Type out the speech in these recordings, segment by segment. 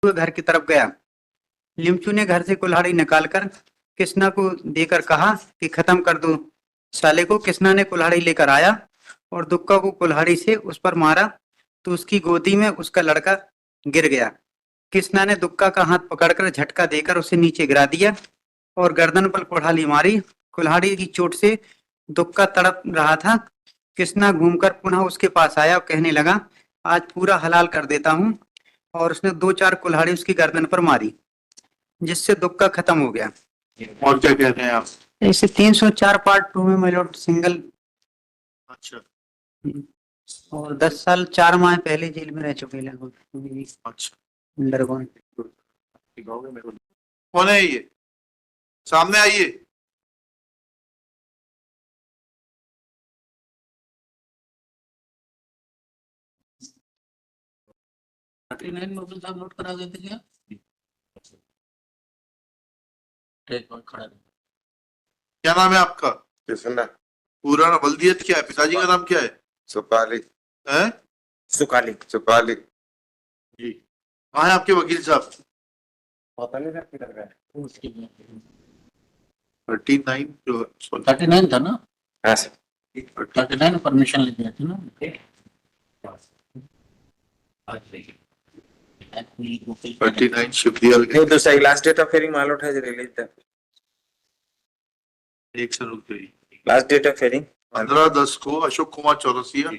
हुए घर की तरफ गया। लिमचू ने घर से कुल्हाड़ी निकालकर कृष्णा को देकर कहा कि खत्म कर दो साले को। कृष्णा ने कुल्हाड़ी लेकर आया और दुक्का को कुल्हाड़ी से उस पर मारा तो उसकी गोदी में उसका लड़का गिर गया। कृष्णा ने दुक्का का हाथ पकड़कर झटका देकर उसे नीचे गिरा दिया और गर्दन पर कुल्हाड़ी मारी। कुल्हाड़ी की चोट से दुक्का तड़प रहा था। कृष्णा घूमकर पुनः उसके पास आया और कहने लगा, आज पूरा हलाल कर देता हूँ। और उसने 2-4 कुल्हाड़ी उसकी गर्दन पर मारी, जिससे दुक्का खत्म हो गया। और क्या कहते हैं आप? इसे 304 पार्ट 2 में माइलॉर्ड सिंगल। अच्छा और 10 साल 4 माह पहले जेल में रह चुके लगभग। अच्छा, अंडरगोन। कौन है ये? सामने आइए। नोट करा देते क्या? खड़ा क्या नाम है आपका? कृष्णा पूरा नाम बल्दियत क्या है? पिताजी का नाम क्या है? सुकाली हैं? सुकाली सुकाली जी, कहाँ है आपके वकील साहब? पता नहीं सर किधर गए। 39 जो 39 था ना? हाँ सर 39 परमिशन ले दिया था ना? आज 39 शिवदियाल नहीं दूसरा लास्ट डेट ऑफ हियरिंग मालूम है रिलीज द एक से रुक गई। लास्ट डेट ऑफ हियरिंग 15/10 को Ashok Kumar Chaurasia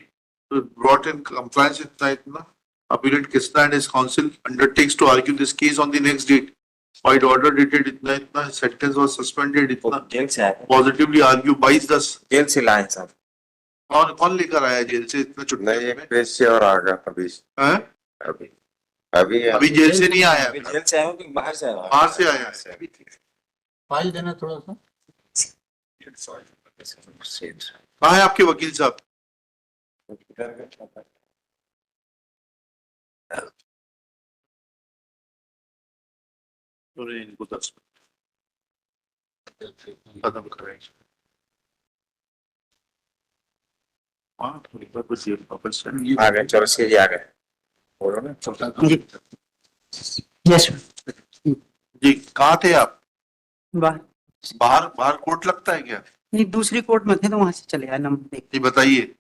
brought in compliance इतना appellant Krishna and his counsel undertakes to argue this case on the next date. By the order dated इतना sentence was suspended इतना जेल से आया positively argue 22/10। जेल से लाए साहब कौन लेकर आया जेल से इतना छुट्टी नहीं में? एक पेज से और आ गया अभी हैं? अभी अभी अभी जेल से नहीं आया, अभी जेल से आया हूँ कि बाहर से आया बाहर से आया है। फाइल देना थोड़ा सा। कहाँ है आपके वकील साहब? तो इनको 10 खत्म करें। हाँ थोड़ी बात बस ये वापस आ गए चौरसिया जी आ गए बोलो ना जी यस जी, कहाँ थे आप? बाहर। बाहर कोर्ट लगता है क्या? नहीं, दूसरी कोर्ट में थे तो वहां से चले आए नंबर देख। जी बताइए।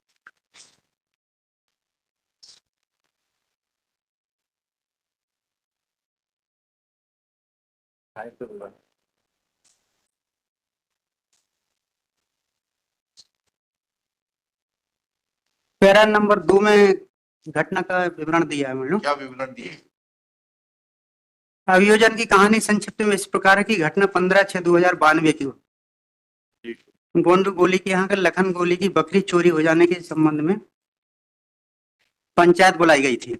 पैरा नंबर 2 में घटना का विवरण दिया है मैडम। क्या विवरण दिए? अभियोजन की कहानी संक्षिप्त में इस प्रकार है कि घटना 15/6/2092 की जी। गोंडू गोली के यहाँ का लखन गोली की बकरी चोरी हो जाने के संबंध में पंचायत बुलाई गई थी।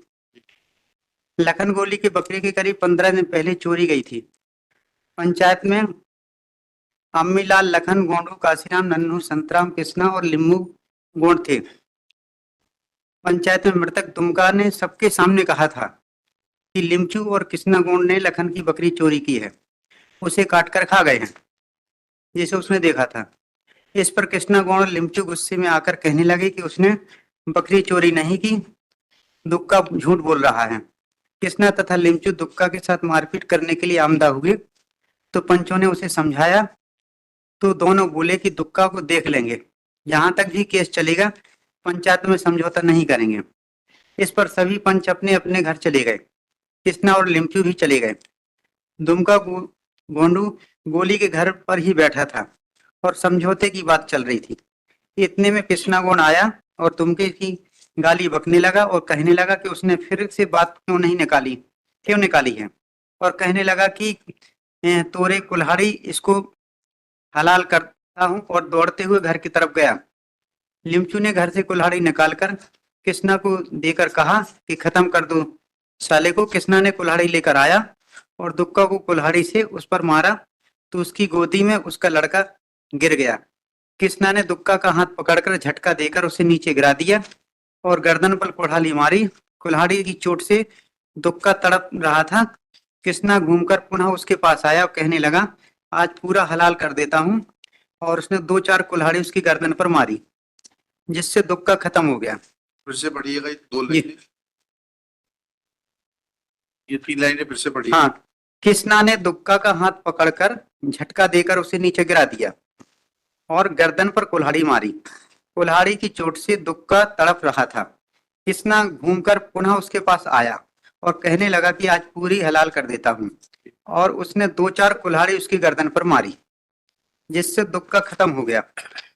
लखन गोली की बकरी के करीब 15 दिन पहले चोरी गई थी। पंचायत में अम्मीलाल, लखन, गोंडू, काशीराम, नन्नू, संतराम, कृष्णा और लिम्बू गोंड थे। पंचायत में मृतक दुमका ने सबके सामने कहा था कि लिमचू और कृष्णा गोंड ने लखन की बकरी चोरी की है, उसे काटकर खा गए हैं, जैसे उसने देखा था। इस पर कृष्णा गोंड और लिमचू गुस्से में आकर कहने लगे कि उसने बकरी चोरी नहीं की, दुक्का झूठ बोल रहा है। कृष्णा तथा लिमचू दुक्का के साथ मारपीट करने के लिए आमदा हुए तो पंचों ने उसे समझाया तो दोनों बोले कि दुक्का को देख लेंगे, जहां तक भी केस चलेगा पंचायत में समझौता नहीं करेंगे। इस पर सभी पंच अपने अपने घर चले गए। कृष्णा और लिमचू भी चले गए। दुमका गोंडू गोली के घर पर ही बैठा था और समझौते की बात चल रही थी। इतने में कृष्णा गोंड आया और दुमके की गाली बकने लगा और कहने लगा कि उसने फिर से बात क्यों निकाली है, और कहने लगा कि तोरे कुल्हाड़ी इसको हलाल करता हूं, और दौड़ते हुए घर की तरफ गया। लिमचू ने घर से कुल्हाड़ी निकालकर कृष्णा को देकर कहा कि खत्म कर दो साले को। कृष्णा ने कुल्हाड़ी लेकर आया और दुक्का को कुल्हाड़ी से उस पर मारा तो उसकी गोदी में उसका लड़का गिर गया। कृष्णा ने दुक्का का हाथ पकड़कर झटका देकर उसे नीचे गिरा दिया और गर्दन पर कुल्हाड़ी मारी। कुल्हाड़ी की चोट से दुक्का तड़प रहा था। कृष्णा घूमकर पुनः उसके पास आया और कहने लगा, आज पूरा हलाल कर देता हूँ। और उसने 2-4 कुल्हाड़ी उसकी गर्दन पर मारी, जिससे दुक्का खत्म हो गया। फिर से पढ़िएगा, 2 जी। लाइनें। ये 3 लाइनें फिर से पढ़ी। हाँ, कृष्णा ने दुक्का का हाथ पकड़कर झटका देकर उसे नीचे गिरा दिया और गर्दन पर कुल्हाड़ी मारी। कुल्हाड़ी की चोट से दुक्का तड़प रहा था। कृष्णा घूमकर पुनः उसके पास आया और कहने लगा कि आज पूरी हलाल कर देता हूँ, और उसने 2-4 कुल्हाड़ी उसकी गर्दन पर मारी, जिससे दुक्का खत्म हो गया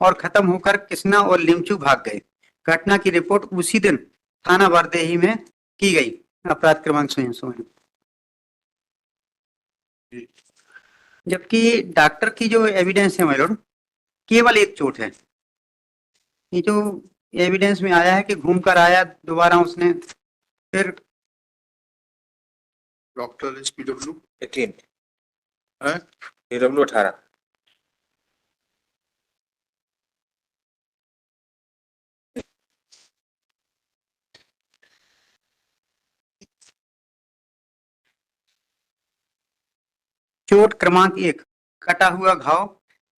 और खत्म होकर कृष्णा और लिमचू भाग गए। घटना की रिपोर्ट उसी दिन थाना बरदेही में की गई। अपराध क्रमांक 100। जबकि डॉक्टर की जो एविडेंस है मेलोड, केवल एक चोट है। ये जो एविडेंस में आया है कि घूमकर आया, दोबारा उसने फिर डॉक्टर एस PW 18 है, PW 18 चोट क्रमांक 1, कटा हुआ घाव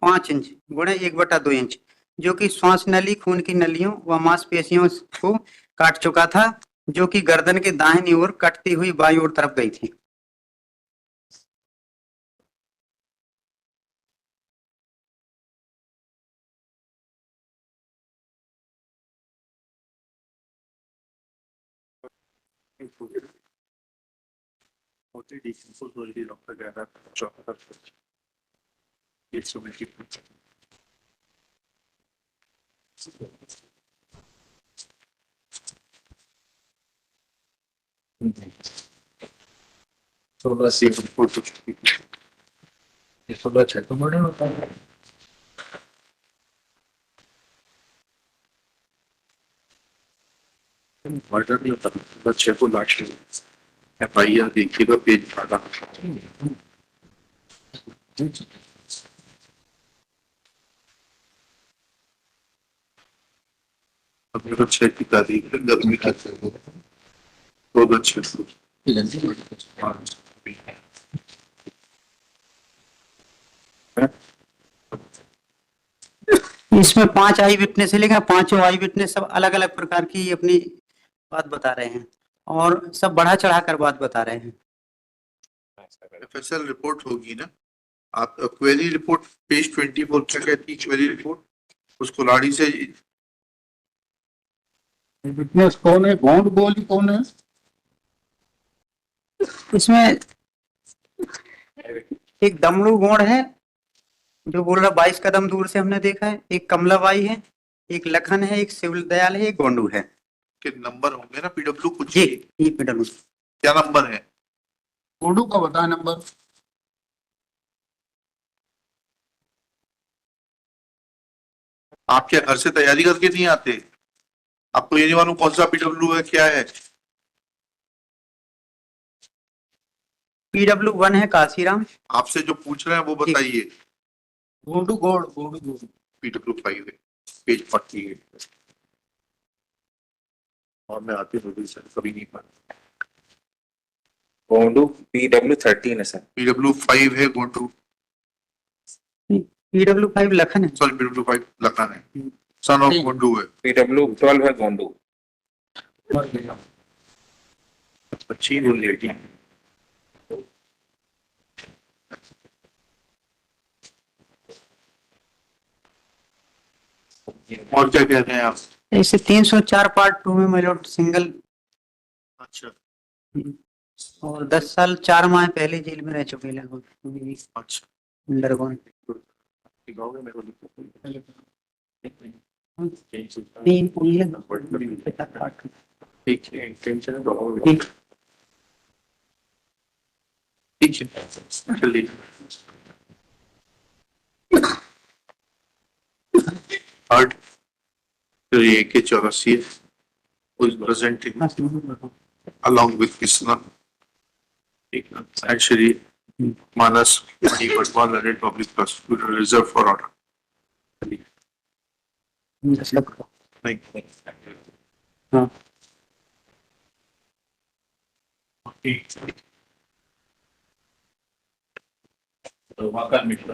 5 इंच गुणे 1/2 इंच, जो कि श्वास नली, खून की नलियों व मांसपेशियों को काट चुका था, जो कि गर्दन के दाहिनी ओर कटती हुई बाईं ओर तरफ गई थी। सोलह से 16 तो बड़े होता है। मर्डर नहीं होता, बच्चे को लाश FIR देखिएगा, पेज फाड़ा। अपने बच्चे की तारीख है, गर्मी का 14/6। इसमें 5 आई विटनेस है, लेकिन 5 आई विटनेस सब अलग अलग प्रकार की अपनी बात बता रहे हैं और सब बढ़ा चढ़ा कर बात बता रहे हैं। FSL रिपोर्ट होगी ना, आप क्वेरी रिपोर्ट पेज 24 क्या कहती है क्वेरी रिपोर्ट, उस कुल्हाड़ी से विटनेस कौन है? गोंड गोली कौन है? इसमें एक दमड़ू गोंड है जो बोल रहा 22 कदम दूर से हमने देखा है, एक कमलाबाई है, एक लखन है, एक शिवदयाल है, एक गोंडू है। के नंबर होंगे ना, PW कुछ जी, ये पेडल। क्या नंबर है? गोंडू का बता नंबर। आप क्या घर से तैयारी करके नहीं आते? आपको ये नहीं मालूम कौन सा PW है, क्या है? PW1 है काशीराम। आपसे जो पूछ रहे हैं वो बताइए। गोंडू गोंड PW5 है, पेज 48। और मैं आती हूँ सर, कभी नहीं पढ़ा। गोंडू PW 13 है सर। PW5 है गोंडू, PW5 लखन है। सॉरी PW5 लखन है, सन ऑफ गोंडू है। PW 12 है गोंडू। अच्छी बोल रही है। और क्या कह रहे हैं आप? ऐसे 304 पार्ट 2 में मेलोड सिंगल, अच्छा और 10 साल 4 माह पहले जेल में रह चुके लगभग। अच्छा, अंडरगोन। दिखाओगे मेरे को? तीन पुलिस ठीक है, टेंशन है तो ठीक। ठीक है, चलिए। आर्ट तो ये AK-84 है, who is presenting along with Krishna, and Shri Manas Mani Patwal, Learned Public Prosecutor, reserved for order. नहीं, हाँ। तो वहाँ का मित्र